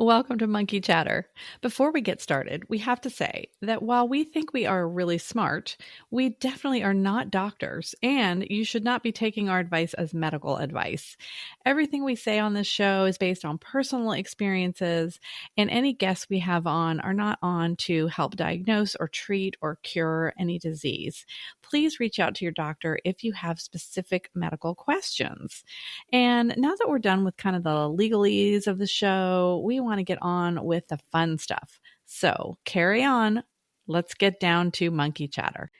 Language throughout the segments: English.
Welcome to Monkey Chatter. Before we get started, we have to say that while we think we are really smart, we definitely are not doctors, and you should not be taking our advice as medical advice. Everything we say on this show is based on personal experiences, and any guests we have on are not on to help diagnose or treat or cure any disease. Please reach out to your doctor if you have specific medical questions. And now that we're done with kind of the legalese of the show, we want to get on with the fun stuff. So carry on. Let's get down to monkey chatter.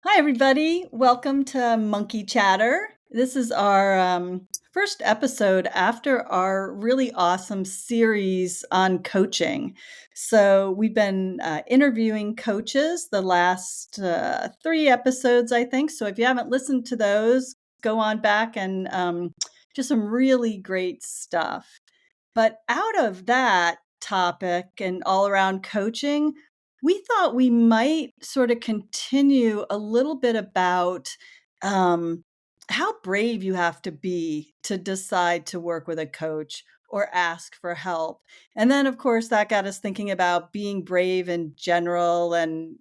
Hi, everybody. Welcome to Monkey Chatter. This is our first episode after our really awesome series on coaching. So we've been interviewing coaches the last 3 episodes, I think. So if you haven't listened to those, go on back and just some really great stuff. But out of that topic and all around coaching, we thought we might sort of continue a little bit about um, how brave you have to be to decide to work with a coach or ask for help. And then, of course, that got us thinking about being brave in general and,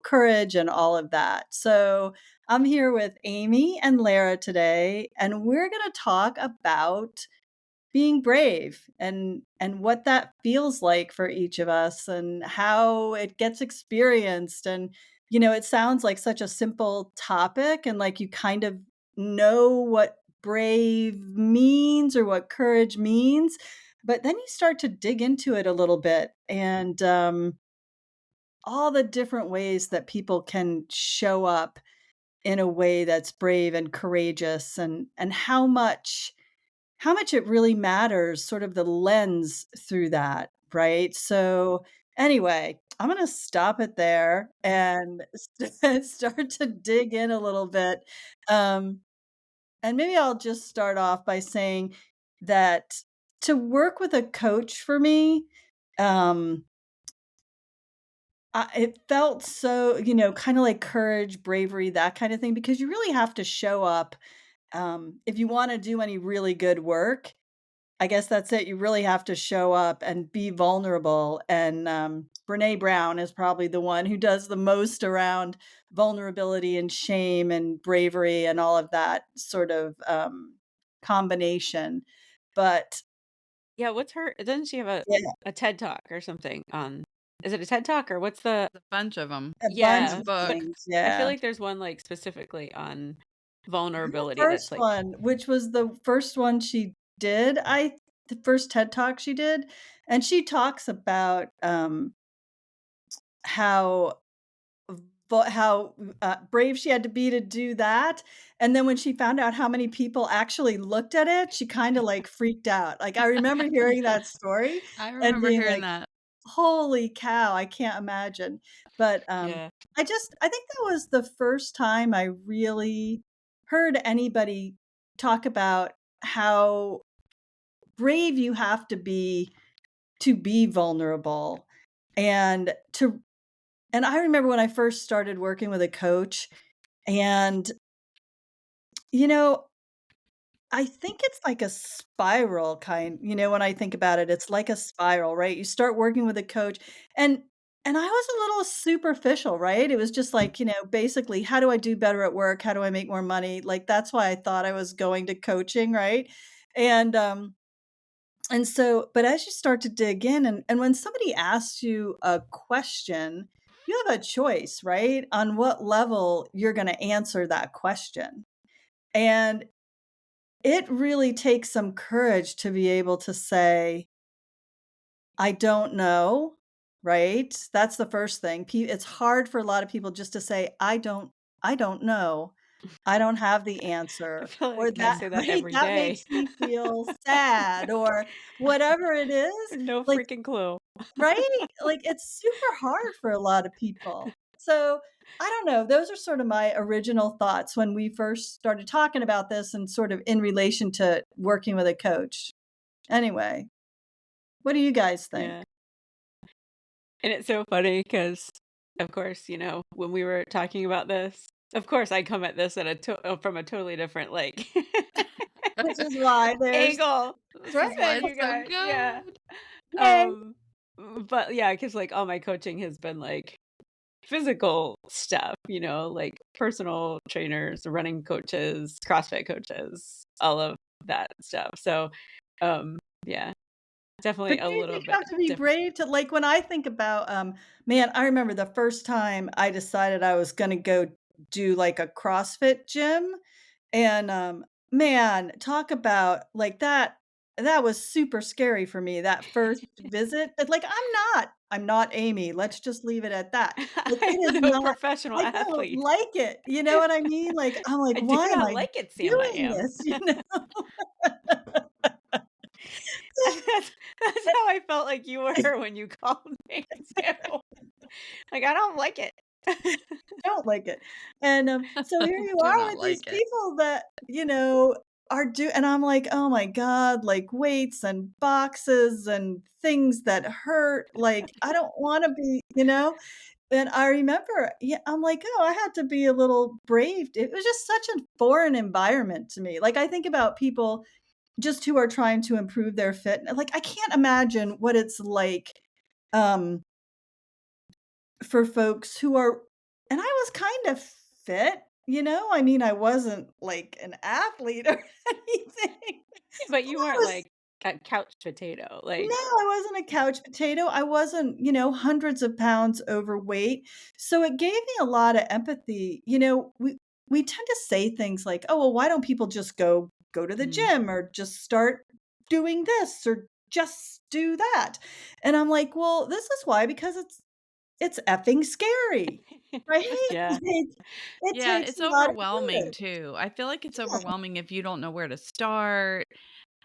courage and all of that. So I'm here with Amy and Lara today, and we're going to talk about being brave and what that feels like for each of us and how it gets experienced. And it sounds like such a simple topic and like you kind of know what brave means or what courage means, but then you start to dig into it a little bit and all the different ways that people can show up in a way that's brave and courageous, and how much it really matters, sort of the lens through that, right? So, anyway, I'm gonna stop it there and start to dig in a little bit. Um, and maybe I'll just start off by saying that to work with a coach for me, um, it felt so, kind of like courage, bravery, that kind of thing, because you really have to show up. If you want to do any really good work, I guess that's it. You really have to show up and be vulnerable. And Brene Brown is probably the one who does the most around vulnerability and shame and bravery and all of that sort of combination. But Yeah, what's her doesn't she have a yeah, a TED Talk or something on is it a TED Talk or what's the A bunch of them. a bunch And yeah, of but books. things. I feel Yeah. like there's one, like, specifically on The vulnerability that's, first like one, which was the first one she did, the first TED Talk she did, and she talks about how brave she had to be to do that, and then when she found out how many people actually looked at it, she kinda, like, freaked out. Like, I remember hearing that story I and remember being hearing like, that. "Holy cow, I can't imagine." But, yeah. I think that was the first time I really heard anybody talk about how brave you have to be vulnerable and to and I remember when I first started working with a coach, and, you know, I think it's like a spiral when I think about it, it's like a spiral, right? You start working with a coach and I was a little superficial, right? It was just like, basically, how do I do better at work? How do I make more money? Like, that's why I thought I was going to coaching, right? And, but as you start to dig in and when somebody asks you a question, you have a choice, right? On what level you're gonna answer that question. And it really takes some courage to be able to say, "I don't know," right? That's the first thing. It's hard for a lot of people just to say, I don't know. I don't have the I answer," feel or like I that say that right? every That day. makes me feel sad or whatever it is. No Like, freaking clue. right? Like, it's super hard for a lot of people. So, I don't know, those are sort of my original thoughts when we first started talking about this and sort of in relation to working with a coach. Anyway, what do you guys think? Yeah, and it's so funny because, of course, when we were talking about this, of course, I come at this at from a totally different, like, Which is why there's angle right. This is why than it's you so guys, yeah. good. Yay. Um, but yeah, because like all my coaching has been like physical stuff, like personal trainers, running coaches, CrossFit coaches, all of that stuff. So, yeah, But definitely a do you little think you bit have to be different. brave to like, when I think about, man, I remember the first time I decided I was gonna go do, like, a CrossFit gym, and, man, talk about like, that was super scary for me, that first visit, but, like, I'm not Amy, let's just leave it at that. Like, it I'm is no not professional I don't athlete. like it, you know what I mean? Like, I'm like, I do "Why am not I like it, Sam. I doing am. this?" You know? That's how I felt like you were when you called me too. Like I don't like it. Don't like it. And, so here you Do are not with these like it. people that, are and I'm like, "Oh my god," like, weights and boxes and things that hurt, like, I don't wanna be, And I remember, yeah, I'm like, "Oh, I had to be a little brave." It was just such a foreign environment to me. Like, I think about people just who are trying to improve their fit like, I can't imagine what it's like, um for folks who are and I was kind of fit, I mean, I wasn't like an athlete or anything, But but you I weren't was like a couch potato. no, Like I wasn't a couch potato, I wasn't, hundreds of pounds overweight, so it gave me a lot of empathy, we tend to say things like, "Oh, well, why don't people just go to the mm. gym or just start doing this or just do that?" And I'm like, "Well, this is why, because it's effing scary, right?" Yeah. Like, it Yeah, takes it's a lot of overwhelming courage. too. I feel like it's Yeah, overwhelming if you don't know where to start,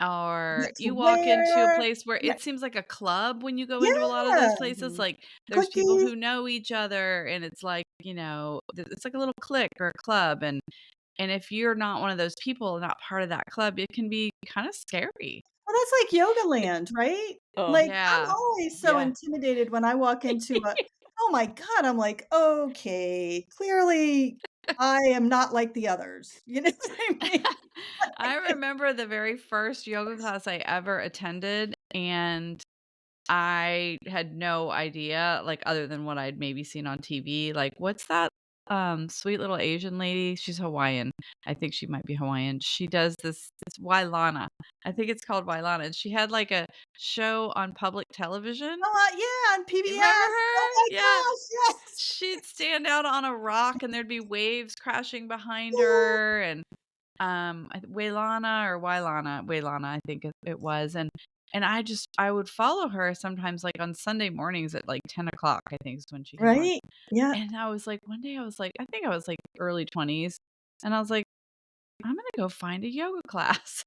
or what to you walk into a wear. place where Right. it seems like a club when you go into a lot of those Yeah. places. Like there's people Cookies. who know each other, and it's like, it's like a little clique or a club, and if you're not one of those people, not part of that club, it can be kind of scary. Well, that's like Yoga Land, right? Oh, Like, I'm Yeah. always so yeah. intimidated when I walk into a oh my god, I'm like, "Okay, clearly I am not like the others." You know what I mean? I remember the very first yoga class I ever attended, and I had no idea, like, other than what I'd maybe seen on TV, like, what's that, sweet little Asian lady? She's Hawaiian. I think she might be Hawaiian. She does this it's Wailana. I think it's called Wailana, and she had, like, a show on public television. Yeah, on You remember PBS. Oh her? my Yeah. gosh, yes. She'd stand out on a rock, and there'd be waves crashing behind Yeah, her, and Wailana, I think it was, and I would follow her sometimes, like, on Sunday mornings at, like, 10 o'clock. I think is when she'd have on, right? Yeah. and I was like one day I was like I think I was, like, early 20s, and I was like, "I'm gonna go find a yoga class."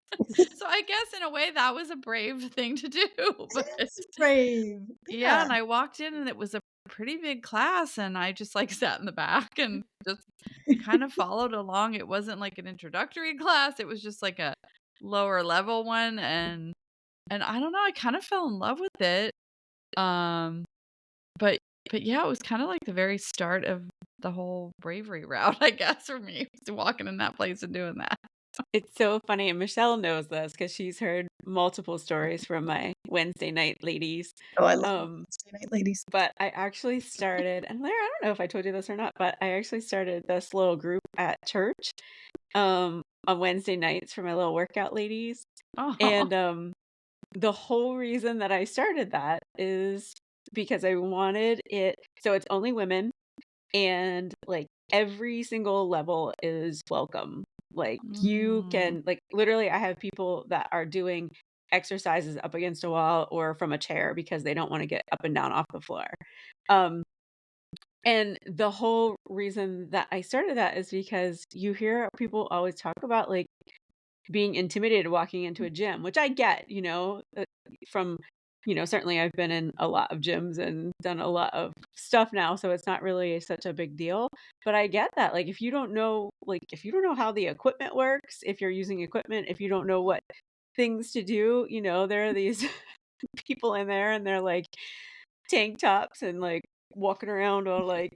So, I guess in a way that was a brave thing to do, but It's brave. yeah, Yeah, and I walked in, and it was a pretty big class, and I just, like, sat in the back and just kind of followed along. It wasn't like an introductory class, it was just like a lower level one, and I don't know, I kind of fell in love with it. Um, but but yeah, it was kinda like the very start of the whole bravery route, I guess, for me, was walking in that place and doing that. It's so funny, and Michelle knows this because she's heard multiple stories from my Wednesday night ladies. oh, I love Um, Wednesday night ladies. but I actually started and Blair, I don't know if I told you this or not, but I actually started this little group at church, on Wednesday nights for my little workout ladies, Oh, and, the whole reason that I started that is because I wanted it so it's only women and, like, every single level is welcome. Like, you mm, can like, literally, I have people that are doing exercises up against a wall or from a chair because they don't wanna get up and down off the floor. Um, and the whole reason that I started that is because you hear people always talk about, like, being intimidated walking into a gym, which I get, from certainly I've been in a lot of gyms and done a lot of stuff now, so it's not really such a big deal. But I get that, like, if you don't know how the equipment works, if you're using equipment, if you don't know what things to do, there are these people in there and they're like tank tops and like walking around all like,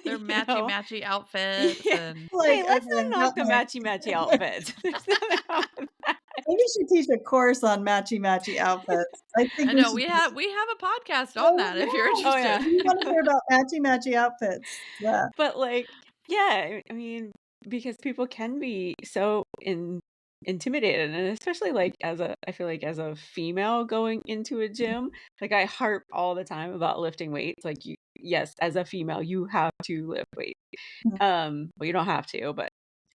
their you know, matchy outfits yeah. and Hey, Like, let's "Okay, I've not knock got the my" matchy matchy outfits. There's nothing wrong with that. we should teach a course on matchy-matchy outfits. I think I we know should. we have a podcast on Oh, that if you're yeah. Oh, interested. yeah. We wanna hear about matchy-matchy outfits. Yeah. But, like, yeah, I mean, because people can be so intimidated, and especially, like, I feel like as a female going into a gym, like, I harp all the time about lifting weights, like, yes, as a female, you have to lift weights. Well, you don't have to, but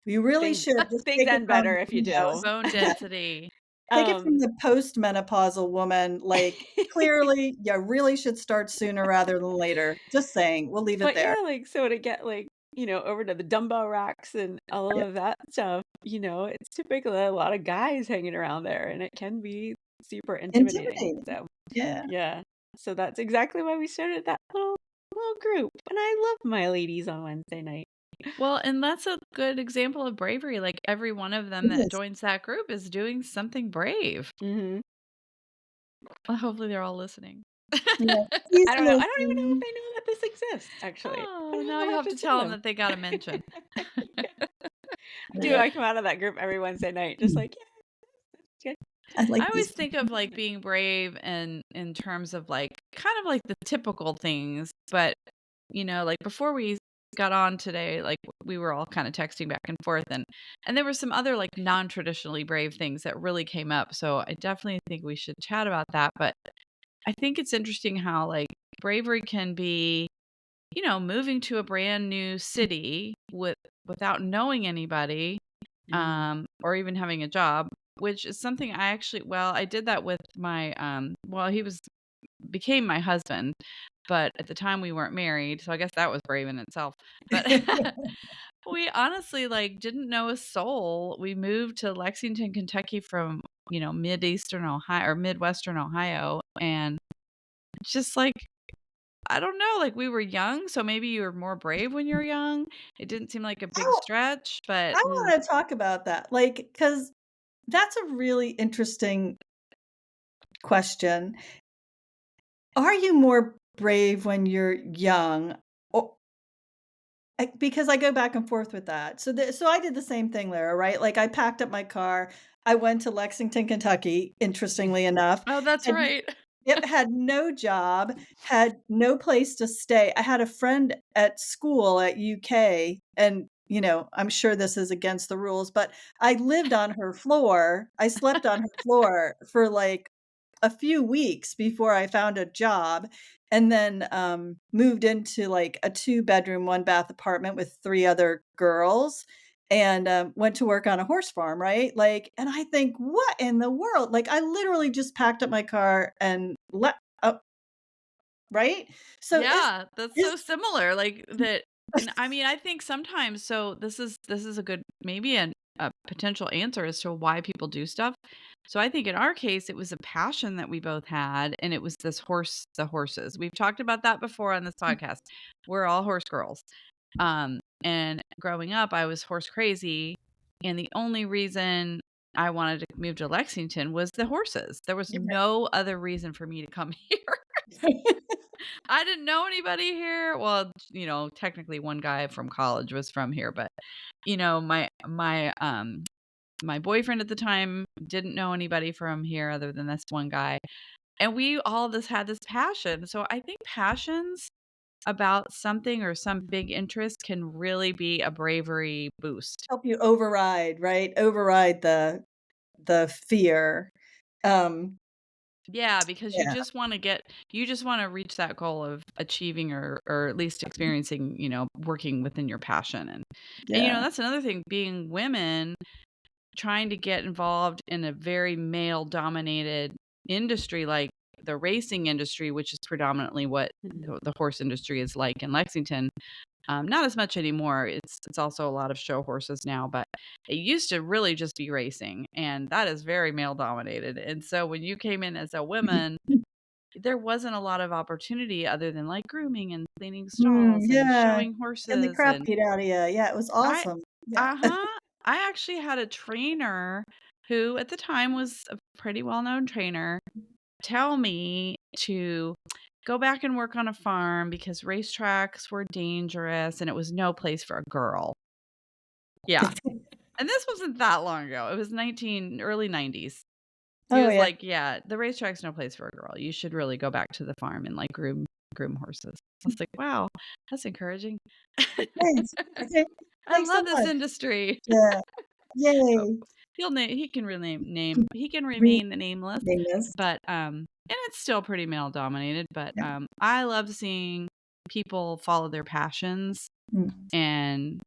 You really things should just things take it end from, better if you do. Bone density. take it from Um the postmenopausal woman, like, clearly, you really should start sooner rather than later. Just saying, we'll leave it But there. yeah, like, so to get, like, over to the dumbbell racks and all Yeah. of that stuff, it's typically a lot of guys hanging around there, and it can be super intimidating, Intimidating. so, Yeah. yeah. So that's exactly why we started that little group, and I love my ladies on Wednesday night. Well, and that's a good example of bravery. Like every one of them It that is. joins that group is doing something brave. Mhm. Well, hopefully they're all listening. Yeah. Please I don't know. I don't even know if listen. they know that this exists, actually. Oh, now I'll you have have to to tell tell them them. that they got to mention. Do Yeah. I come out of that group every Wednesday night just like, "Yeah, that's I like I these always think of like being brave and in terms of like kind of like the typical things, but like before we got on today, like we were all kind of texting back and forth and there were some other like non-traditionally brave things that really came up. So I definitely think we should chat about that, but I think it's interesting how like bravery can be, moving to a brand new city without knowing anybody good." or even having a job, which is something I did that with my well, he became my husband, but at the time we weren't married, so I guess that was brave in itself. But we honestly like didn't know a soul. We moved to Lexington, Kentucky from, Mideastern Ohio or Midwestern Ohio, and just like I don't know, like we were young, so maybe you were more brave when you're young. It didn't seem like a big Oh, stretch, but I wanna talk about that, like, because that's a really interesting question. Are you more brave when you're young? Or because I go back and forth with that. So I did the same thing, Lara, right? Like, I packed up my car, I went to Lexington, Kentucky, interestingly enough, oh, that's had right. yep, had no job, had no place to stay. I had a friend at school at UK, and, I'm sure this is against the rules, but I lived on her floor. I slept on her floor for, like, a few weeks before I found a job, and then, moved into, like, a two-bedroom, one-bath apartment with 3 other girls, and, went to work on a horse farm, right? Like, and I think, "What in the world?" Like, I literally just packed up my car and left. Right? So Yeah, that's is so similar, like, that and I mean, I think sometimes so this is a good maybe a potential answer as to why people do stuff. So I think in our case, it was a passion that we both had, and it was the horses. We've talked about that before on this podcast. We're all horse girls. And growing up, I was horse crazy, and the only reason I wanted to move to Lexington was the horses. There was no other reason for me to come here. I didn't know anybody here. Well, technically one guy from college was from here, but my boyfriend at the time didn't know anybody from here other than this one guy. And we all this had this passion. So I think passions about something or some big interest can really be a bravery boost. help you override, right? Override the fear. Um, Yeah, because yeah, you just want to reach that goal of achieving or at least experiencing, working within your passion. And yeah. that's another thing, being women trying to get involved in a very male dominated industry like the racing industry, which is predominantly what the horse industry is like in Lexington. Not as much anymore. It's also a lot of show horses now, but it used to really just be racing, and that is very male dominated. And so when you came in as a woman, there wasn't a lot of opportunity other than like grooming and cleaning stalls and Yeah, showing and the horses. crap And beat out of you. Yeah, it was I, awesome. Yeah. I actually had a trainer who at the time was a pretty well known trainer tell me to go back and work on a farm because racetracks were dangerous and it was no place for a girl. Yeah. And this wasn't that long ago. It was early 90s. He Oh, was yeah. like, "Yeah, the racetrack's no place for a girl. You should really go back to the farm and like groom horses." I was like, "Wow, that's encouraging." Thanks. Okay. I Thanks so love this much. industry. Yeah. Oh, Yay. he can really he can Read remain the nameless, this. but and it's still pretty male dominated, but Yeah. I love seeing people follow their passions, Mm. and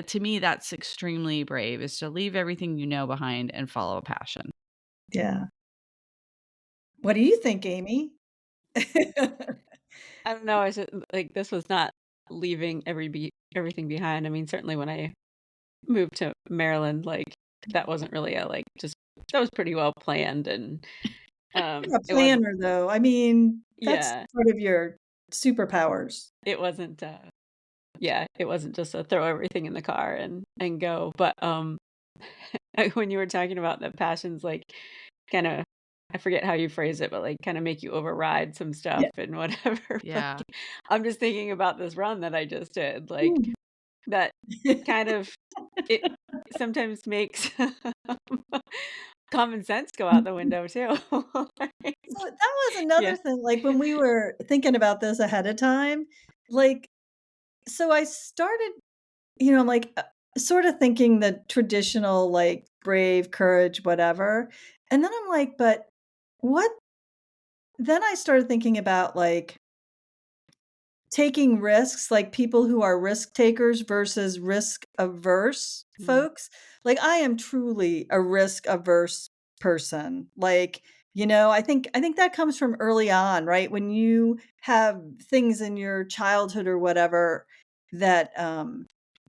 to me that's extremely brave, is to leave everything you know behind and follow a passion. Yeah. What do you think, Amy? I don't know, I said, like, this was not leaving everything behind. I mean, certainly when I moved to Maryland, like, that wasn't really just that was pretty well planned, and, You're a it wasn't planner, though. I mean, that's yeah, sort of your superpowers. it wasn't, yeah, it wasn't just a throw everything in the car and go, but, when you were talking about the passions, like, kinda I forget how you phrase it, but, like, kinda make you override some stuff Yeah. and whatever, like, Yeah. I'm just thinking about this run that I just did, like, Mm. that kind of it sometimes makes common sense go out the window too. Like, So that was another yeah. thing, like, when we were thinking about this ahead of time, like, so I started, like, sort of thinking the traditional, like, brave, courage, whatever, and then I'm like, "But what?" Then I started thinking about, like, taking risks, like people who are risk takers versus risk averse Mm, folks. Like, I am truly a risk averse person. Like, I think that comes from early on, right? When you have things in your childhood or whatever that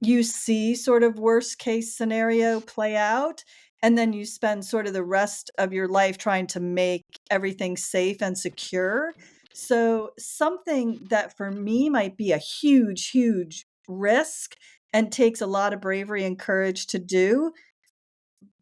you see sort of worst case scenario play out, and then you spend sort of the rest of your life trying to make everything safe and secure. So something that for me might be a huge, huge risk and takes a lot of bravery and courage to do,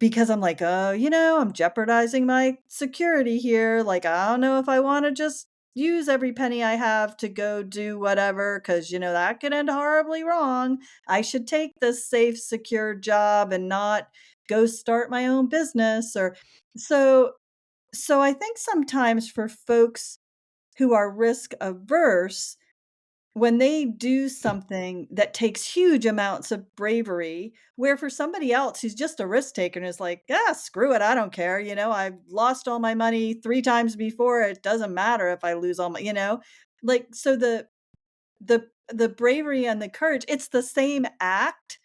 because I'm like, "Oh, I'm jeopardizing my security here. Like, I don't know if I wanna just use every penny I have to go do whatever, because that could end horribly wrong. I should take this safe, secure job and not go start my own business," or so so I think sometimes for folks who are risk averse, when they do something that takes huge amounts of bravery, where for somebody else who's just a risk taker and is like, "Yeah, screw it, I don't care, I've lost all my money 3 times before, it doesn't matter if I lose all my." Like, so the bravery and the courage, it's the same act,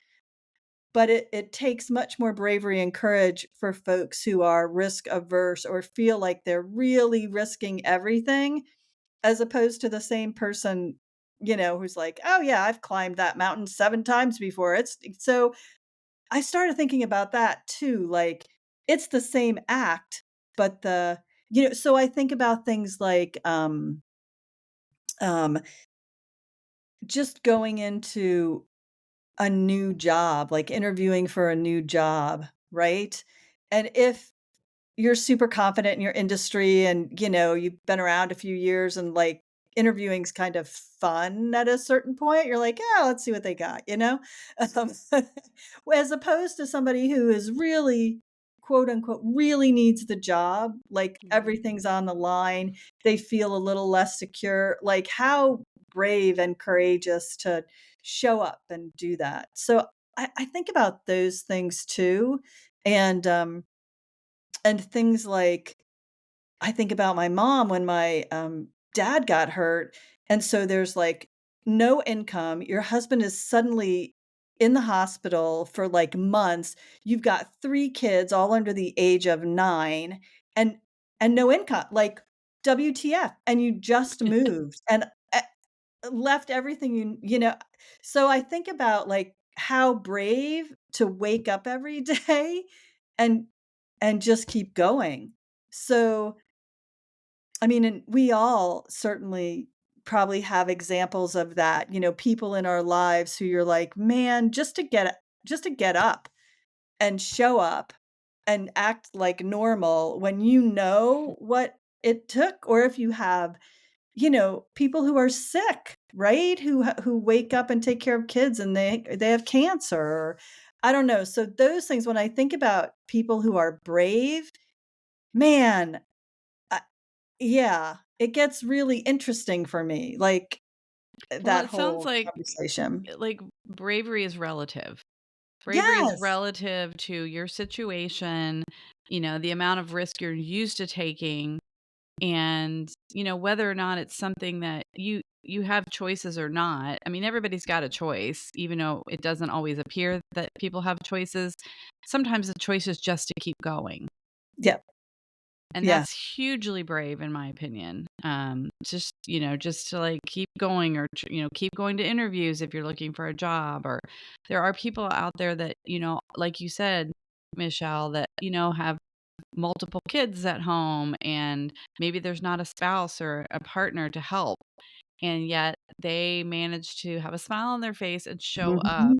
but it takes much more bravery and courage for folks who are risk averse or feel like they're really risking everything, as opposed to the same person, who's like, "Oh, yeah, I've climbed that mountain 7 times before." So I started thinking about that too, like, it's the same act, but so I think about things like, um, just going into a new job, like interviewing for a new job, right? And if you're super confident in your industry and, you've been around a few years and, like, interviewing's kind of fun at a certain point, you're like, "Yeah, let's see what they got," you know? Um, as opposed to somebody who is really, quote, unquote, "really needs the job," like, mhm. everything's on the line, they feel a little less secure, like, how brave and courageous to show up and do that. So, I think about those things too, and, things like, I think about my mom when my, dad got hurt, and so there's, like, no income, your husband is suddenly in the hospital for, like, months, you've got 3 kids all under the age of 9, and no income, like, WTF, and you just moved and, left everything so I think about, like, how brave to wake up every day and just keep going. So, I mean, and we all certainly probably have examples of that, people in our lives who you're like, "Man, just to get up and show up and act like normal when you know what it took," or if you have, people who are sick, right? Who wake up and take care of kids and they have cancer, I don't know. So those things, when I think about people who are brave, man, I yeah, it gets really interesting for me, like, Well, that it sounds whole conversation. like bravery is relative. Bravery is Yes. relative to your situation, the amount of risk you're used to taking, and whether or not it's something that you have choices or not. I mean, everybody's got a choice, even though it doesn't always appear that people have choices. Sometimes the choice is just to keep going. Yeah. And Yeah. that's hugely brave in my opinion. Just to like keep going, or keep going to interviews if you're looking for a job. Or there are people out there that, like you said, Michelle, that have multiple kids at home, and maybe there's not a spouse or a partner to help, and yet they manage to have a smile on their face and show up. Mhm.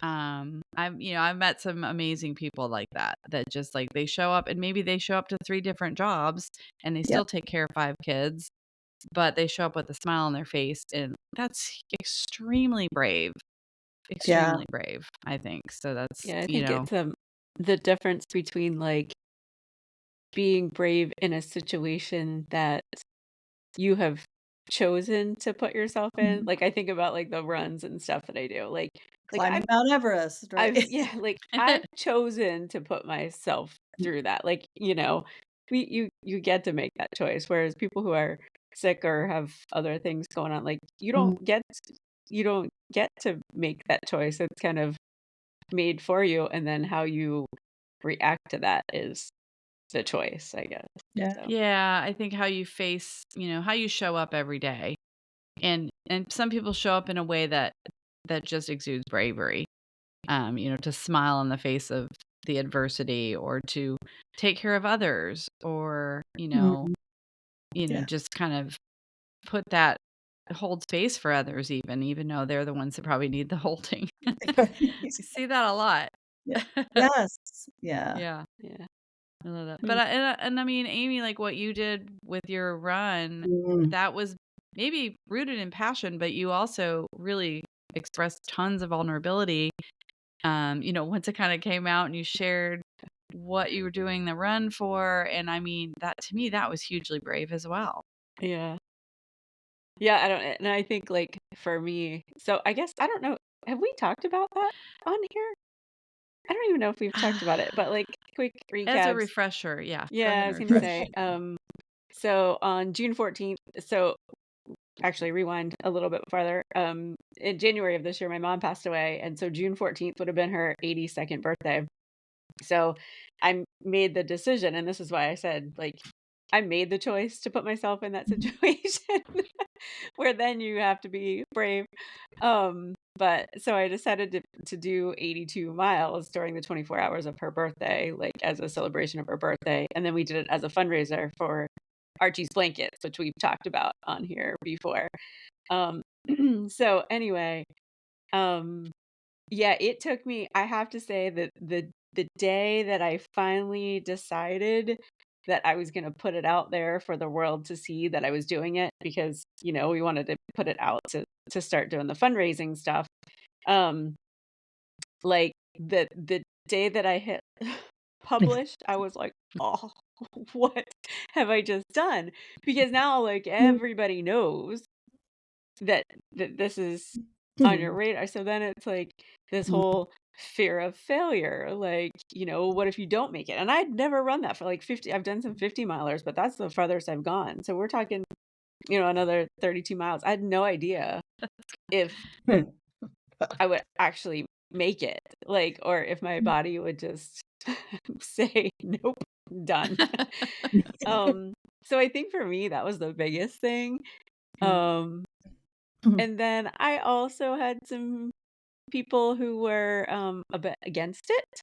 I've met some amazing people like that just like they show up, and maybe they show up to 3 different jobs and they still Yep. take care of 5 kids, but they show up with a smile on their face, and that's Yeah. extremely brave, I think. So that's, Yeah, I think it's the difference between like being brave in a situation that you have chosen to put yourself in. Mhm. Like I think about like the runs and stuff that I do. Like Climbing Mount Everest, right? Yeah, like I've chosen to put myself through that. Like, you get to make that choice. Whereas people who are sick or have other things going on, like Mm, you don't get to make that choice. It's kind of made for you, and then how you react to that is the choice, I guess. yeah. So Yeah, I think how you face, how you show up every day. And some people show up in a way that just exudes bravery. To smile in the face of the adversity, or to take care of others, or, Mhm. Yeah. just kind of put that hold space for others, even though they're the ones that probably need the holding. You see that a lot. Yeah. Yes. Yeah. Yeah, yeah. I love that. Mm, And I mean, Amy, like what you did with your run, Mm. that was maybe rooted in passion, but you also really expressed tons of vulnerability. Once it kind of came out and you shared what you were doing the run for, and I mean, that to me, that was hugely brave as well. yeah. Yeah, I don't and I think like for me, so I guess I don't know, have we talked about that on here? I don't even know if we've talked about it, but like quick As a recaps. refresher, yeah, go Yeah, ahead I and was gonna refresh. say, so on June 14th, so actually rewind a little bit farther. In January of this year, my mom passed away, and so June 14th would have been her 82nd birthday. So I made the decision, and this is why I said, like, I made the choice to put myself in that situation where then you have to be brave. But so I decided to do 82 miles during the 24 hours of her birthday, like as a celebration of her birthday. And then we did it as a fundraiser for Archie's Blankets, which we've talked about on here before. Um, so anyway, um, yeah, it took me, I have to say that the day that I finally decided that I was gonna put it out there for the world to see that I was doing it, because, we wanted to put it out to start doing the fundraising stuff. Um, like the day that I hit published, I was like, "Oh, what have I just done?" Because now like everybody knows that this is on your Mhm. radar. So then it's like this Mhm. whole fear of failure. Like, what if you don't make it? And I'd never run that for like 50. I've done some 50 milers, but that's the farthest I've gone. So we're talking, another 32 miles. I had no idea if I would actually make it, like, or if my body would just say, nope, done. So I think for me, that was the biggest thing. Um, Mhm. and then I also had some people who were a bit against it.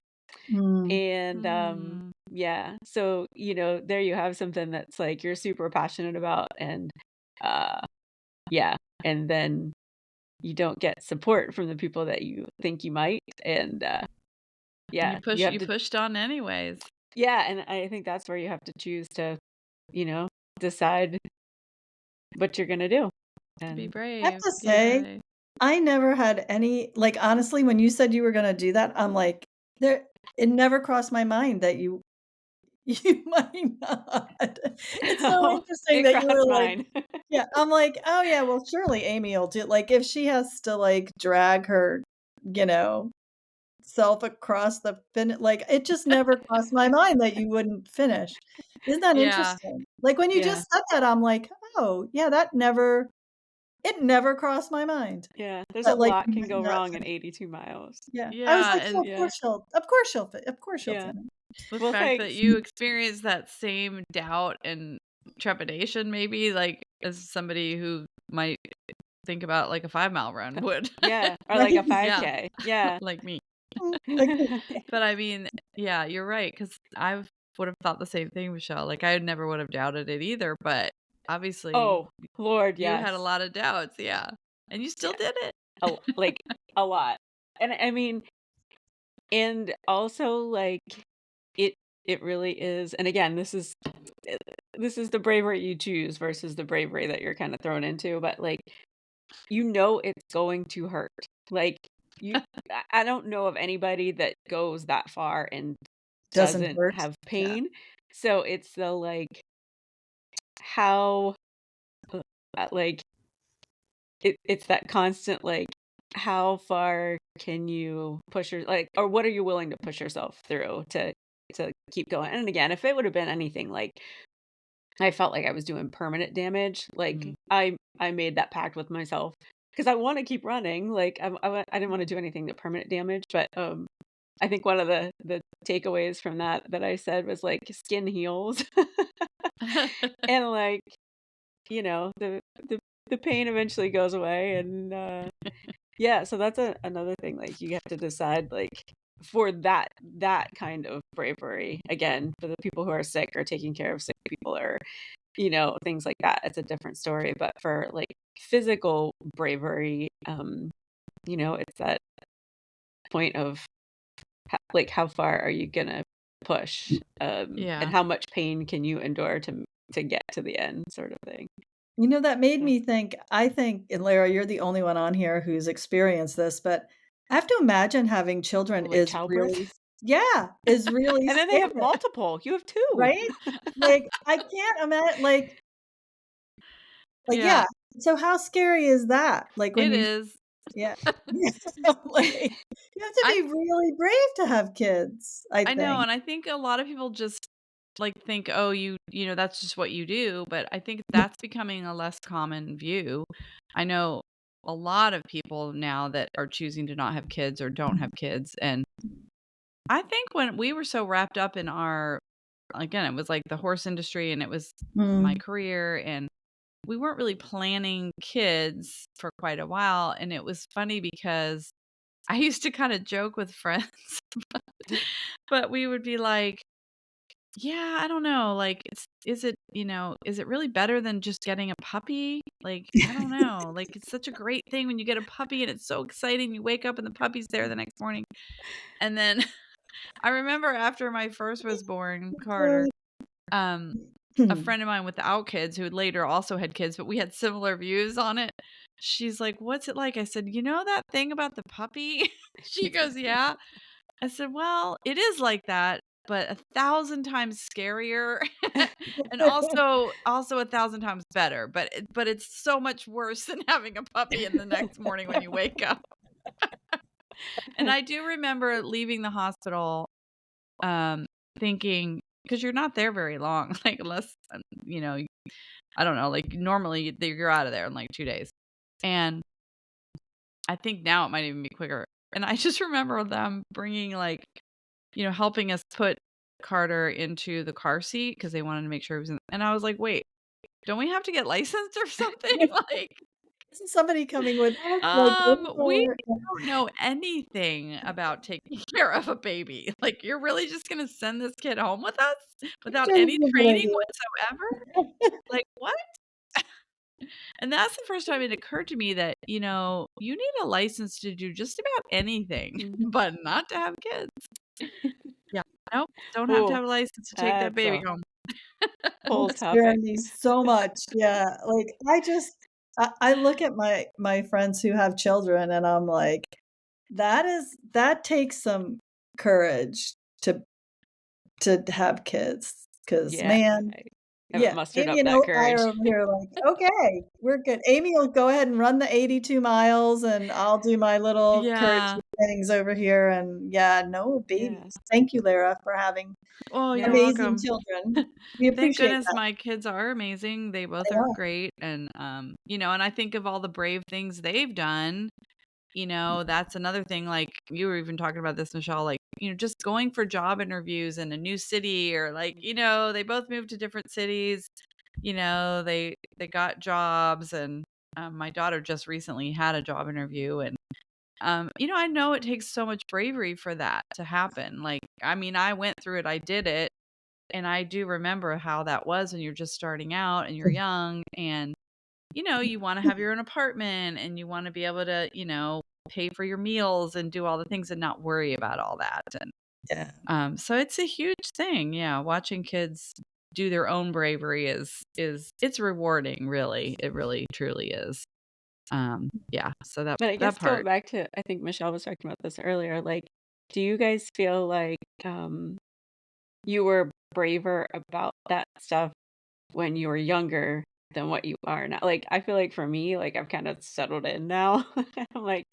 Mm. And Hmm. yeah, so there you have something that's like you're super passionate about, and uh yeah, and then you don't get support from the people that you think you might, and And yeah, you have you to, pushed on anyways. yeah, and I think that's where you have to choose to, you know, decide what you're gonna do. To be And I have brave. to say, Yay. I never had any like, honestly, when you said you were gonna do that, I'm like, there it never crossed my mind that you you might not. It's so Oh, interesting it that you were crossed like mine. yeah, I'm like, "Oh, yeah, well, surely Amy will do" like, if she has to, like, drag her, you know, self across the like, it just never crossed my mind that you wouldn't finish. Isn't that Yeah. interesting? Like, when you Yeah. just said that, I'm like, "Oh, yeah, that never it never crossed my mind." Yeah. There's a That, like, lot you can might go not wrong in finish. 82 miles. Yeah. I was Yeah, like, "Oh, and Yeah. of course she'll Yeah. finish." the Well, fact that thanks. you experience that same doubt and trepidation maybe, like, as somebody who might think about, like, a 5-mile run would. Yeah. Or like a Right? Yeah, 5K. Yeah. like me. Like But, I mean, yeah, you're right, because I would have thought the same thing, Michelle, like, I never would have doubted it either, but obviously Oh, Lord, you had a yes. lot of doubts, yeah, and you still Yeah. did it. Like a lot. And I mean, and also like it it really is. And again, uh, this is the bravery you choose versus the bravery that you're kind of thrown into, but like it's going to hurt. Like you I don't know of anybody that goes that far and doesn't doesn't hurt. have Yeah. pain. So it's the like how like it's that constant like how far can you push your like or what are you willing to push yourself through to keep going. And again, if it would have been anything like I felt like I was doing permanent damage, like Mm. I made that pact with myself because I want to keep running. Like I didn't want to do anything to permanent damage, but I think one of the takeaways from that I said was like skin heals. And like the pain eventually goes away. And yeah, so that's another thing, like you have to decide like for that kind of bravery, again, for the people who are sick or taking care of sick people or things like that, it's a different story. But for like physical bravery, it's that point of like how far are you gonna push, and Yeah. how much pain can you endure to get to the end, sort of thing. You know, that made So, me think I think, and Lara, you're the only one on here who's experienced this, but I have to imagine having children well, like is really childbirth. yeah, is really And then they have scary, multiple. You have two. right? Like, I can't imagine like, Yeah, yeah. So how scary is that? Like, when it you is. yeah. Like, you have to I be really brave to have kids, I I know, think. and I think a lot of people just, like, think, "Oh, that's just what you do," but I think that's becoming a less common view. I know a lot of people now that are choosing to not have kids or don't have kids, and I think when we were so wrapped up in our again, it was like the horse industry and it was my Mm. career, and we weren't really planning kids for quite a while, and it was funny because I used to kinda joke with friends, but we would be like, "Yeah, I don't know, like, is it really better than just getting a puppy? Like, I don't know, like, it's such a great thing when you get a puppy and it's so exciting, you wake up and the puppy's there the next morning." And then I remember after my first was born, Carter, um, a friend of mine without kids who had later also had kids, but we had similar views on it. She's like, "What's it like?" I said, "You know that thing about the puppy?" She goes, "Yeah." I said, "Well, it is like that, but 1,000 times scarier and also 1,000 times better, but it's so much worse than having a puppy in the next morning when you wake up." And I do remember leaving the hospital, um, thinking, because 'cause you're not there very long, like, unless, I don't know, like, normally you're out of there in, like, 2 days. And I think now it might even be quicker. And I just remember them bringing, like, helping us put Carter into the car seat because they wanted to make sure he was in, and I was like, "Wait, don't we have to get licensed or something?" Like, Isn't somebody coming with us? Like, we or don't know anything about taking care of a baby. Like, you're really just gonna send this kid home with us without that any is a good training idea. whatsoever? Like, what? And that's the first time it occurred to me that, you need a license to do just about anything, Mhm. but not to have kids. Yeah. Nope, don't have to Ooh, have a license to take that that's baby a home. whole That's scaring topic. me so much. Yeah, like, I just I look at my friends who have children, and I'm like, that takes some courage to have kids, because Yeah, man, I haven't yeah, mustered Amy up and that I are courage. over here like, "Okay, we're good." Amy will go ahead and run the 82 miles, and I'll do my little courage Yeah. things over here, and yeah, no Yeah. babies. Thank you, Lara, for having Oh, you're Yeah. amazing welcome. children. We Thank appreciate goodness that. my kids are amazing. They both They are are. great. And, and I think of all the brave things they've done. That's another thing. Like you were even talking about this, Michelle, like, just going for job interviews in a new city or like, they both moved to different cities. They got jobs and my daughter just recently had a job interview and I know it takes so much bravery for that to happen. Like, I mean, I went through it, I did it, and I do remember how that was when you're just starting out and you're young and you want to have your own apartment and you want to be able to, pay for your meals and do all the things and not worry about all that. And Yeah. so it's a huge thing. Yeah, watching kids do their own bravery is it's rewarding, really. It really truly is. Yeah, so But I that guess going part. back to, I think Michelle was talking about this earlier, like, do you guys feel like you were braver about that stuff when you were younger than what you are now? Like, I feel like for me, like I've kind of settled in now. I'm like,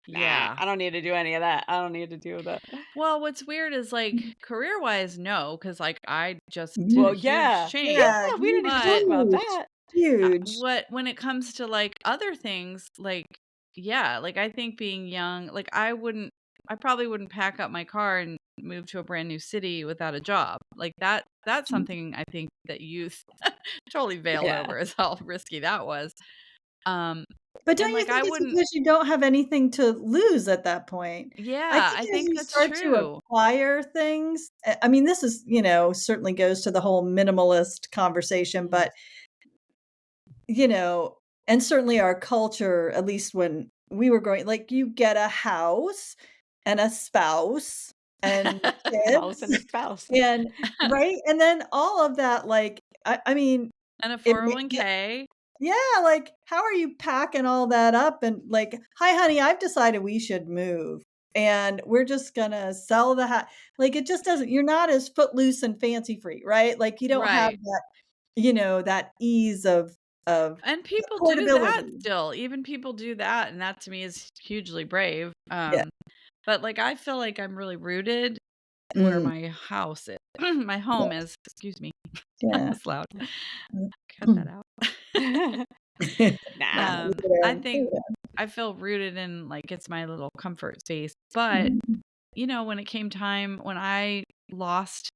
nah, Yeah. I don't need to do any of that. I don't need to do the. Well, what's weird is like career-wise, no, because like I just did a Well, Huge. huge yeah, change. Yeah, yeah, we didn't even talk But about huge, that. huge. what when it comes to like other things, like yeah, like I think being young, like I probably wouldn't pack up my car and move to a brand new city without a job. Like that's something I think that youth totally veiled Yeah, over as how risky that was. Um But don't and you like I think it's wouldn't because you don't have anything to lose at that point? I yeah, think I as think you that's start to true. acquire things, I mean, this is, certainly goes to the whole minimalist conversation, Mhm. but, you know, and certainly our culture, at least when we were growing, like, you get a house and a spouse and a house and a kids spouse. and right? And then all of that, like, I mean, And a it ma 401k. yeah, like, how are you packing all that up and like, "Hi, honey, I've decided we should move, and we're just gonna sell the house." Like, it just doesn't you're not as footloose and fancy free, right? Like, you don't have Right. that, that ease of And people do that portability. still. Even people do that, and that to me is hugely brave. Yeah. But like I feel like I'm really rooted where Mm, my house is, my home yeah, is. Excuse me, that yeah. was loud. Cut that Mm. out. Nah, Nah. leave it I in, leave think it I feel rooted in like it's my little comfort space. But in. when it came time when I lost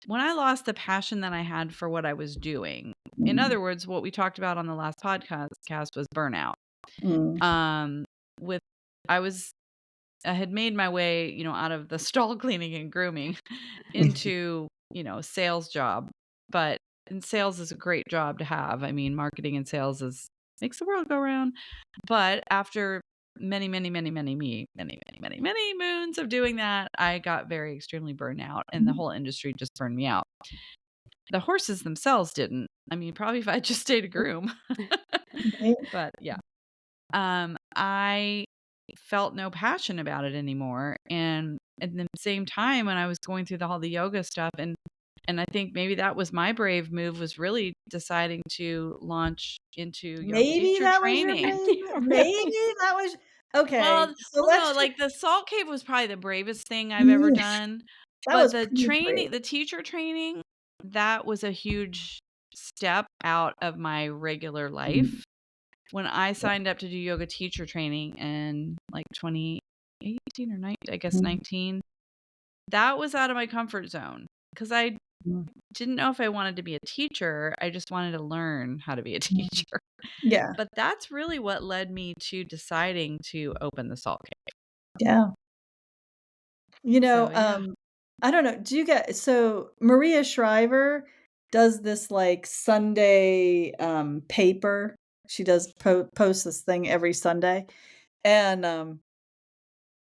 the passion that I had for what I was doing. In Mm, other words, what we talked about on the last podcast was burnout. mm, Um, with I had made my way, out of the stall cleaning and grooming mm. into, a sales job. But and sales is a great job to have. I mean, marketing and sales is makes the world go round. But after many, many, many, many, many, many, many, many moons of doing that, I got very extremely burned out and the whole industry just burned me out. The horses themselves didn't. I mean, probably if I just stayed a groom. Right? But yeah. I felt no passion about it anymore. And at the same time, when I was going through all the yoga stuff, and I think maybe that was my brave move was really deciding to launch into yoga Maybe teacher that was your training. brave Really? maybe that was okay, Well, so no, let's just like the salt cave was probably the bravest thing I've ever mm, done. that But was the pretty brave. training, the teacher training, that was a huge step out of my regular Mm, life when I signed up to do yoga teacher training in like 2018 or 19, I guess mm, 19, that was out of my comfort zone because I mm, didn't know if I wanted to be a teacher. I just wanted to learn how to be a mm. teacher. Yeah, But that's really what led me to deciding to open the salt cave. yeah. So, yeah. I don't know, do you get so Maria Shriver does this, like, Sunday, paper. She does post this thing every Sunday, and,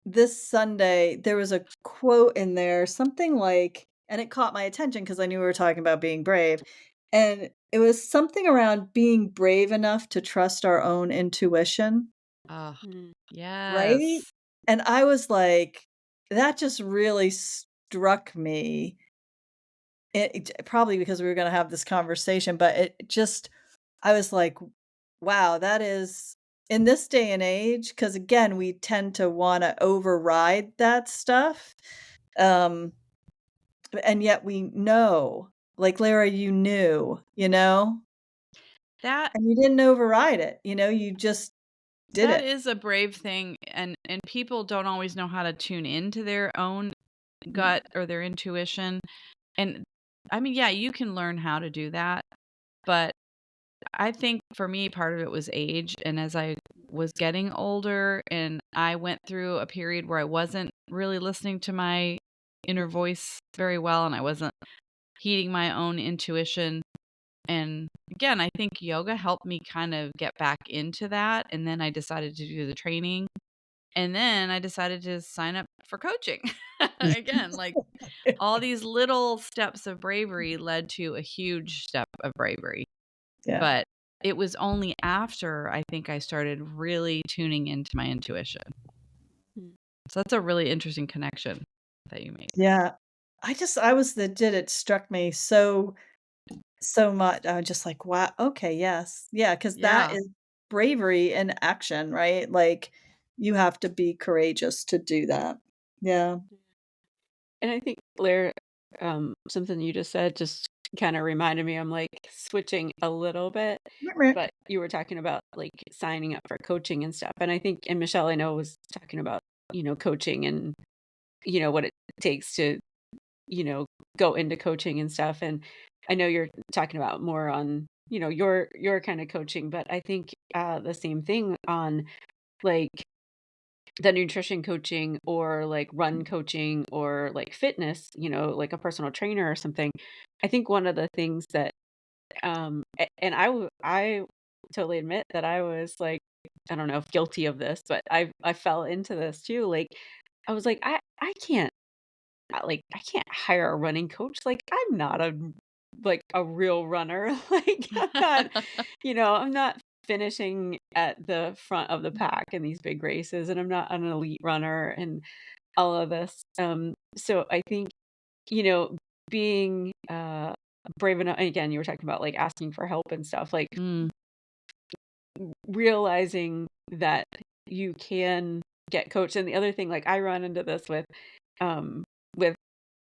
this Sunday, there was a quote in there, something like and it caught my attention because I knew we were talking about being brave, and it was something around being brave enough to trust our own intuition, Oh, Mm. right? yes. And I was like, that just really struck me. Probably because we were gonna have this conversation, but it just I was like, wow, that is in this day and age, because again, we tend to wanna override that stuff, um, and yet we know, like, Lara, you knew, That and you didn't override it, you just did that it. is a brave thing, and people don't always know how to tune into their own Mm, gut or their intuition. And I mean, yeah, you can learn how to do that, but I think for me, part of it was age. And as I was getting older and I went through a period where I wasn't really listening to my inner voice very well and I wasn't heeding my own intuition. And again, I think yoga helped me kind of get back into that. And then I decided to do the training. And then I decided to sign up for coaching. Again, like all these little steps of bravery led to a huge step of bravery. Yeah. But it was only after I think I started really tuning into my intuition. Mm. So that's a really interesting connection that you made. Yeah. I was legit, it struck me so much. I was just like, "Wow, okay, yes." Yeah, because that Yeah. is bravery in action, right? Like, you have to be courageous to do that. Yeah. And I think, Blair, something you just said just kind of reminded me. I'm like switching a little bit, but you were talking about like signing up for coaching and stuff. And I think, and Michelle, I know, was talking about, coaching and, what it takes to, you know, go into coaching and stuff. And I know you're talking about more on, your kind of coaching, but I think the same thing on like the nutrition coaching or like run coaching or like fitness, like a personal trainer or something. I think one of the things that and I totally admit that I was like, I don't know if guilty of this, but I fell into this too. Like I was like, I can't I can't hire a running coach. Like I'm not a real runner. Like I'm not finishing at the front of the pack in these big races, and I'm not an elite runner and all of this. So I think, you know, being brave enough, again, you were talking about like asking for help and stuff, like Mm. realizing that you can get coached. And the other thing, like I run into this with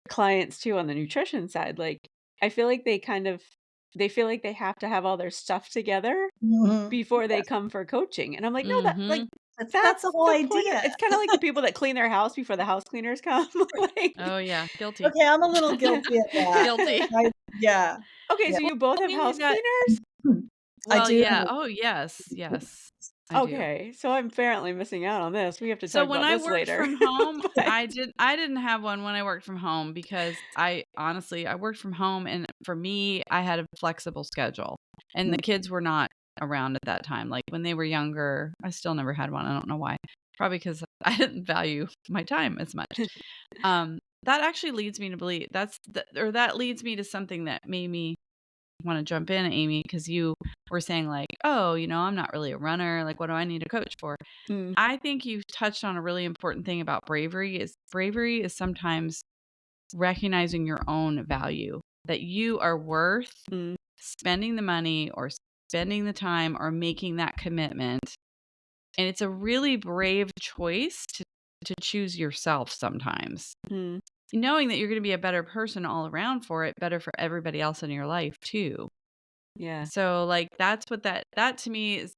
clients too on the nutrition side. Like I feel like they feel like they have to have all their stuff together Mhm. before they Yes. come for coaching. And I'm like, no, that like Mhm. That's the that's whole the point of idea. it's kind of like the people that clean their house before the house cleaners come. Like Oh yeah, guilty. Okay, I'm a little guilty of that. Guilty. Yeah. okay, Yeah. so you both have I mean, house that cleaners? I well, do have yeah. a Oh, yes. Yes. I do. Okay, so I'm apparently missing out on this. We have to So talk when about I this worked later. from home, But I didn't have one when I worked from home because I honestly I worked from home and for me I had a flexible schedule and the kids were not around at that time. Like when they were younger, I still never had one. I don't know why. Probably because I didn't value my time as much. That actually leads me to believe that leads me to something that made me want to jump in, Amy, because you were saying like, oh, I'm not really a runner. Like, what do I need a coach for? mm, I think you've touched on a really important thing about bravery is sometimes recognizing your own value, that you are worth mm, spending the money or spending the time or making that commitment. And it's a really brave choice to choose yourself sometimes. mm, Knowing that you're going to be a better person all around for it, better for everybody else in your life too. yeah. So like that's what that to me is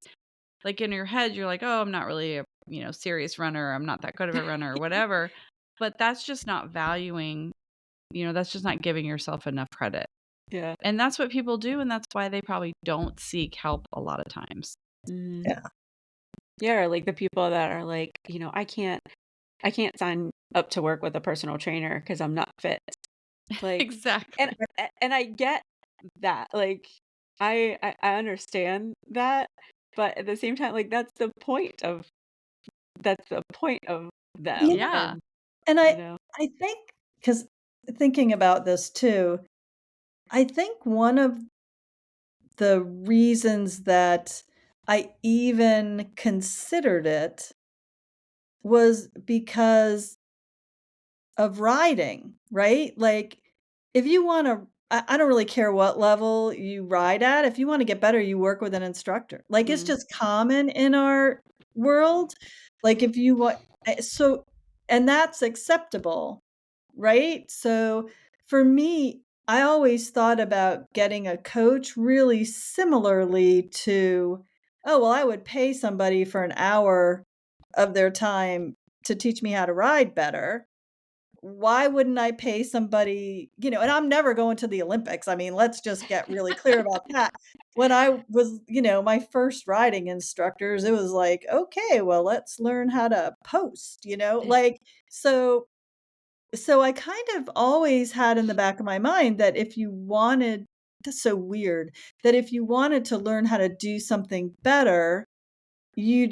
like in your head, you're like, oh, I'm not really a, serious runner. I'm not that good of a runner or whatever. But that's just not valuing, that's just not giving yourself enough credit. Yeah. And that's what people do. And that's why they probably don't seek help a lot of times. Mm. Yeah. Yeah, or like the people that are like, I can't sign up to work with a personal trainer because I'm not fit. Like, Exactly. and I get that. Like, I understand that, but at the same time, like that's the point of You them, know, Yeah. and and you know. I think, because thinking about this too, I think one of the reasons that I even considered it was because of riding, right? Like, if you wanna I don't really care what level you ride at, if you wanna get better, you work with an instructor. Like, it's Mm. just common in our world. Like, if you want so and that's acceptable, right? So, for me, I always thought about getting a coach really similarly to, "Oh, well, I would pay somebody for an hour of their time to teach me how to ride better. Why wouldn't I pay somebody," and I'm never going to the Olympics. I mean, let's just get really clear about that. When I was, my first riding instructors, it was like, "Okay, well, let's learn how to post," like, so I kind of always had in the back of my mind that if you wanted that's so weird, that if you wanted to learn how to do something better, you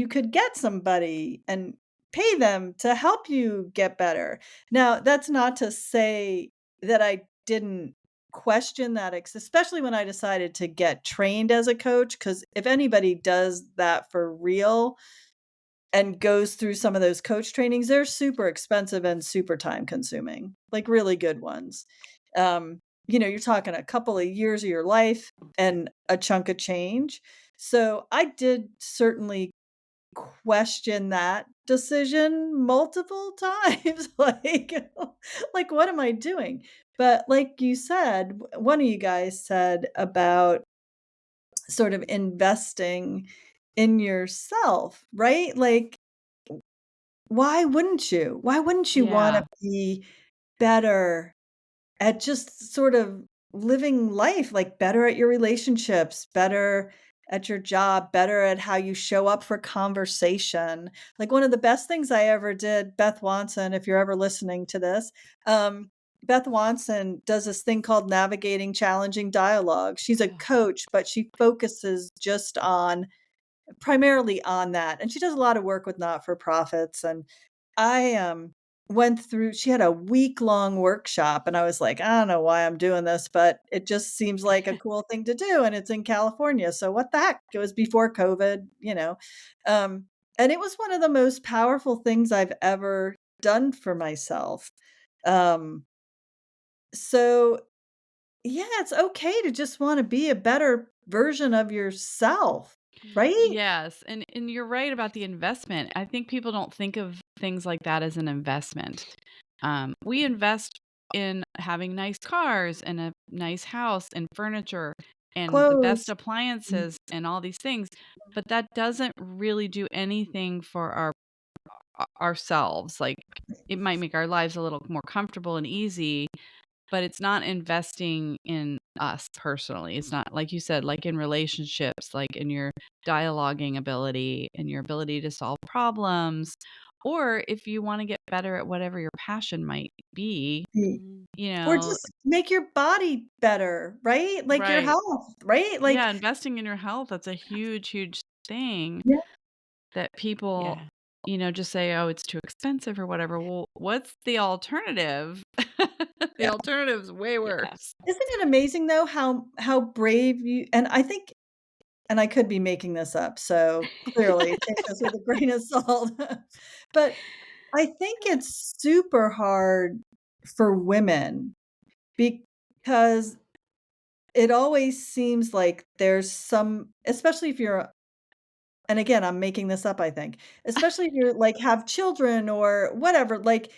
could get somebody and pay them to help you get better. Now, that's not to say that I didn't question that, especially when I decided to get trained as a coach, because if anybody does that for real and goes through some of those coach trainings, they're super expensive and super time consuming, like really good ones. You're talking a couple of years of your life and a chunk of change. So I did certainly question that decision multiple times, like, what am I doing? But like you said, one of you guys said about sort of investing in yourself, right? Like, why wouldn't you? Why wouldn't you wanna Yeah. be better at just sort of living life, like, better at your relationships, better at your job, better at how you show up for conversation? Like, one of the best things I ever did, Beth Watson, if you're ever listening to this, um, Beth Watson does this thing called Navigating Challenging Dialogue. She's a coach, but she focuses just on primarily on that, and she does a lot of work with not-for-profits, and I, went through she had a week-long workshop, and I was like, "I don't know why I'm doing this, but it just seems like a cool thing to do, and it's in California, so what the heck?" It was before COVID, um, and it was one of the most powerful things I've ever done for myself. Um, so, yeah, it's okay to just wanna be a better version of yourself, right? Yes, and you're right about the investment. I think people don't think of things like that as an investment. We invest in having nice cars and a nice house and furniture and the best Clothes. Mm. appliances and all these things, but that doesn't really do anything for ourselves. Like, it might make our lives a little more comfortable and easy, but it's not investing in us personally. It's not, like you said, like in relationships, like in your dialoguing ability and your ability to solve problems, or if you want to get better at whatever your passion might be, Mm. Mhm. you Or know, just make your body better, right? Like your right. health, right? Yeah, Like, investing in your health, that's a huge, huge thing yeah, that people, Yeah. just say, oh, it's too expensive or whatever. Well, what's the alternative? The yeah. alternative's way Yeah. worse. Isn't it amazing though how brave you and I think and I could be making this up, so clearly take this with a grain of salt. But I think it's super hard for women because it always seems like there's some especially if you're and again, I'm making this up, I think. Especially if you're like have children or whatever, like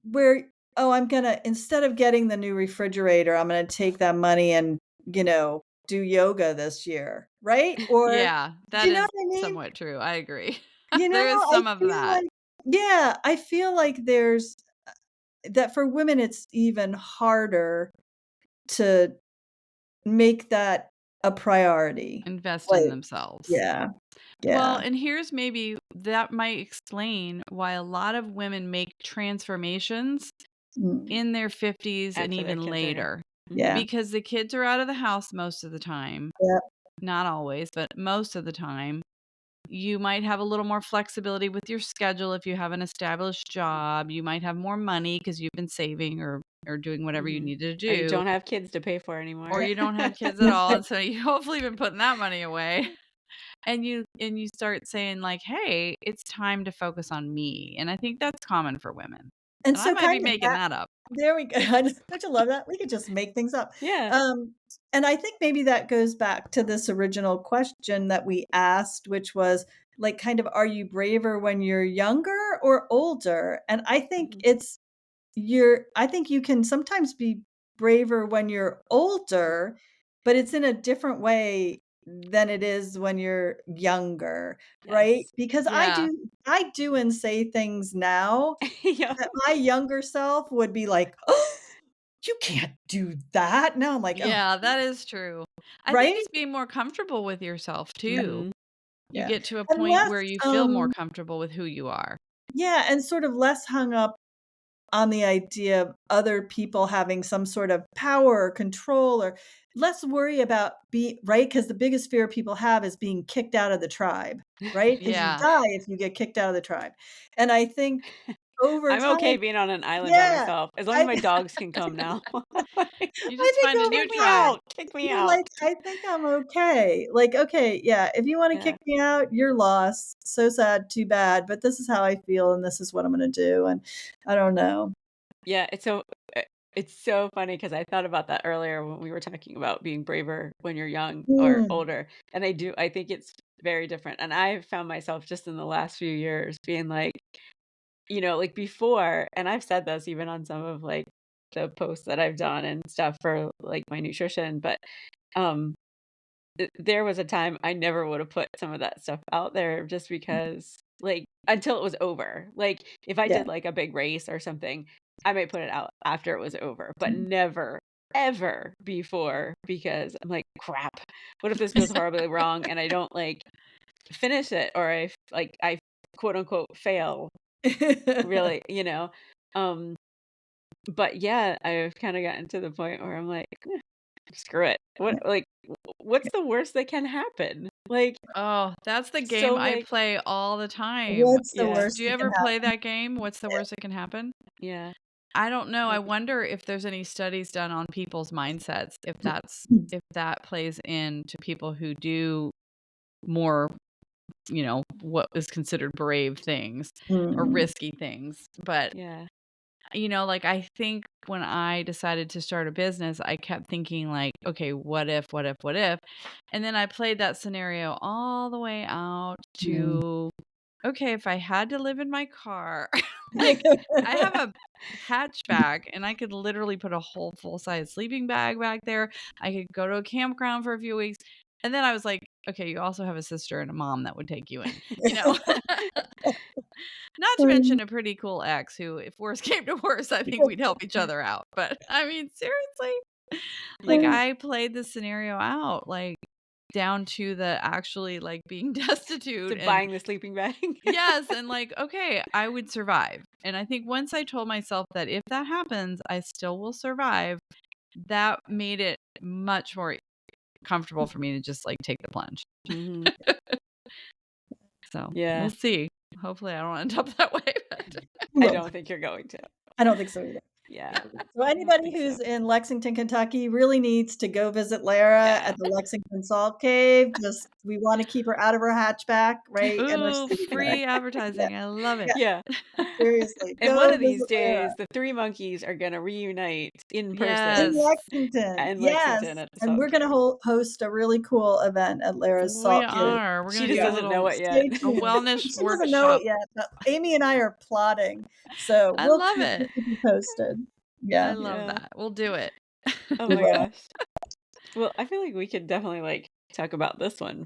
where, "Oh, I'm gonna instead of getting the new refrigerator, I'm gonna take that money and, do yoga this year," right? Or Yeah, do that you know is what I mean? somewhat true. I agree. There is I some of feel that. like yeah, I feel like there's that for women, it's even harder to make that a priority. Invest in Like themselves. yeah, Well, yeah. and here's maybe that might explain why a lot of women make transformations Mm, in their 50s and After their even kids are here. later, Mhm. yeah, because the kids are out of the house most of the time. yeah. Not always, but most of the time. You might have a little more flexibility with your schedule if you have an established job. You might have more money because you've been saving or doing whatever you Mhm. needed to Or you do, don't have kids to pay for or anymore. you don't have kids at all, and so you hopefully been putting that money away. And you start saying like, "Hey, it's time to focus on me." And I think that's common for women. And And I so might be kind of making that that up. there we go. Don't you love that? We could just make things up. Yeah. Um, and I think maybe that goes back to this original question that we asked, which was like kind of, are you braver when you're younger or older? And I think Mhm. I think you can sometimes be braver when you're older, but it's in a different way than it is when you're younger, right? Yes. Because Yeah. I do and say things now Yep. that my younger self would be like, "Oh, you can't do that." Now I'm like, "Oh," Yeah, that is true. I think right? it's being more comfortable with yourself Yeah, too. Mhm. You yeah. get to a And point less, where you feel more comfortable with who you are. yeah, and sort of less hung up on the idea of other people having some sort of power or control, or less worry about right? Because the biggest fear people have is being kicked out of the tribe, right? Because you Yeah. die if you get kicked out of the tribe. And I think over I'm time okay being on an island by yeah, myself as long as I my dogs can come now. Like, You I just think find a over new kick me tribe. time, out. Kick me you're out. like, "I think I'm okay." Like, "Okay, yeah, if you wanna Yeah. kick me out, you're lost. So sad, too bad, but this is how I feel, and this is what I'm gonna do," and I don't know. Yeah, uh, it's so funny because I thought about that earlier when we were talking about being braver when you're young or Mm, older, and I think it's very different, and I've found myself just in the last few years being like, like before, and I've said this even on some of, like, the posts that I've done and stuff for, like, my nutrition, but, um there was a time I never would have put some of that stuff out there just because, like, until it was over. Like, if I yeah. did, like, a big race or something, I might put it out after it was over, but never, ever before because I'm like, "Crap. What if this goes horribly wrong and I don't, like, finish it or I quote unquote fail?" Really, you know? Um, but yeah, I've kinda gotten to the point where I'm like, screw it. What's the worst that can happen? Like, Oh, that's the game so, I like play all the time. What's the yeah, worst Do you that can ever play happen? that game? What's the worst that can happen? yeah, I don't know. I like wonder if there's any studies done on people's mindsets, if that plays into people who do more, what is considered brave things or Mm, risky things. But, yeah. like I think when I decided to start a business, I kept thinking like, okay, what if, what if, what if? And then I played that scenario all the way out mm. to, okay, if I had to live in my car, like I have a hatchback and I could literally put a whole full size sleeping bag back there. I could go to a campground for a few weeks. And then I was like, okay, you also have a sister and a mom that would take you in, you know? Not to mention a pretty cool ex who, if worse came to worse, I think we'd help each other out. But I mean, seriously, like Yeah, I played the scenario out, like down to the actually like being to destitute and buying the sleeping bag. yes, and like, okay, I would survive. And I think once I told myself that if that happens, I still will survive, that made it much more comfortable for me to just like take the plunge. Mhm. So we'll Yeah, see. Hopefully, I don't end up that way. But I Well, don't think you're going to. I don't think so either. Yeah, So I don't anybody think so. who's in Lexington, Kentucky really needs to go visit Lara Yeah. at the Lexington Salt Cave. Just we wanna keep her out of her hatchback, right, and our ooh, souvenir. free Yeah, advertising. I love it. yeah, Yeah. seriously. And one Go of these visit Lara days, the 3 monkeys are gonna reunite in in person Yes, Lexington. in Yes, Lexington at the and Salt we're gonna Cave. host a really cool event at Lara's we Salt Cave. are. We're She gonna just do a Yeah, doesn't know little it yet. stay a tuned. wellness She doesn't know it workshop. yet, but Amy and I are plotting, so I love it. we'll keep you posted. I Yeah, love Yeah. that. We'll do it. Oh we my will. gosh. Well, I feel like we could definitely, like, talk about this one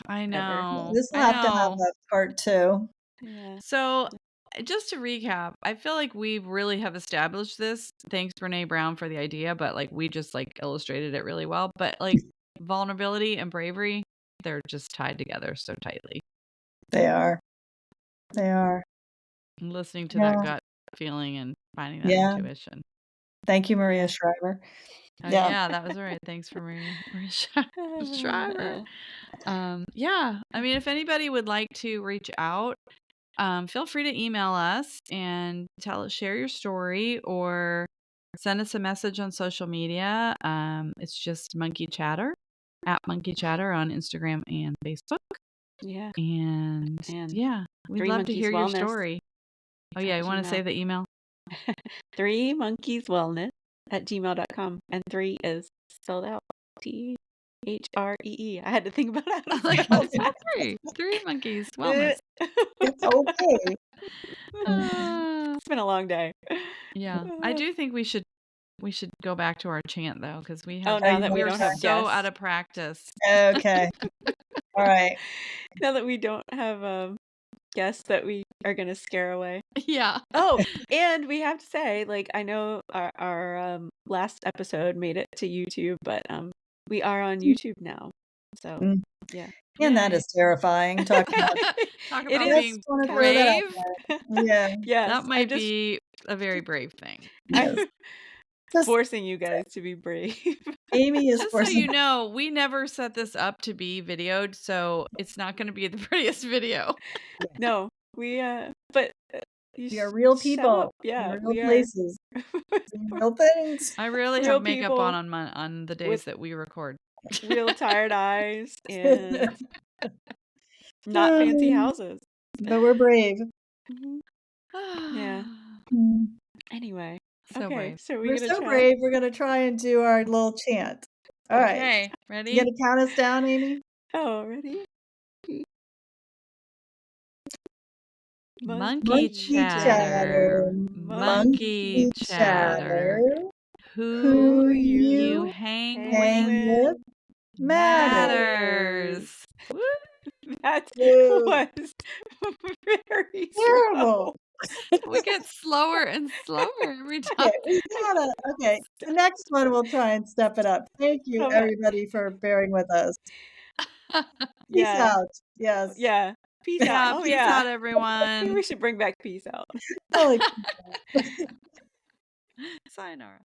I forever. know. This will I have to have know. a part 2. Yeah. So, just to recap, I feel like we really have established this. Thanks, Brene Brown, for the idea, but like we just like illustrated it really well. But like vulnerability and bravery, they're just tied together so tightly. They are. They are. And listening to that Yeah. gut feeling and finding that Yeah. intuition. Thank you, Maria Yeah. Shriver. Oh Yeah. yeah, that was right. Thanks for Maria Shriver. Yeah, I mean, if anybody would like to reach out, feel free to email us and share your story, or send us a message on social media. It's just Monkey Chatter, at Monkey Chatter on Instagram and Facebook. Yeah. And yeah, we'd Three love to Monkeys hear your Wellness. story. Oh yeah, you want to say the email? 3monkeyswellness@gmail.com, and 3 is spelled out THREE. I had to think about how to Like, spell it's that. 3 Monkeys Wellness. It's okay. It's been a long day. Yeah, I do think we should go back to our chant though, because we have now that we are don't have so guests. out of practice. Okay. All right. Now that we don't have guests that we are gonna scare away. Yeah. Oh, and we have to say, like, I know our last episode made it to YouTube, but we are on YouTube now. So yeah. And that is terrifying. Talk about It is being wanna throw that out brave. there. Yeah. Yes, That might be a very brave thing. Yes. I'm forcing you guys to be brave. Amy is Just so forcing. you know, we never set this up to be videoed, so it's not going to be the prettiest video. No, but We are real show people. up. Yeah, in we real are. places. Real things. I really Real have makeup people on the days that we record. real tired eyes and not fancy houses. But we're brave. Yeah. Anyway. So Okay, brave. so We're gonna so try? brave. We're going to try and do our little chant. All right. Okay, ready? You going to count us down, Amy? Oh, ready? Monkey chatter, monkey chatter. Who you hang with matters. Woo. That Woo. was very Terrible. We get slower and slower every time. Okay, we gotta. Okay, the next one we'll try and step it up. Thank you, Okay. everybody, for bearing with us. Peace Yeah. out. Yes. Yeah. Peace Yeah, out. Oh, peace yeah. out, everyone. Maybe we should bring back peace out. I like Sayonara.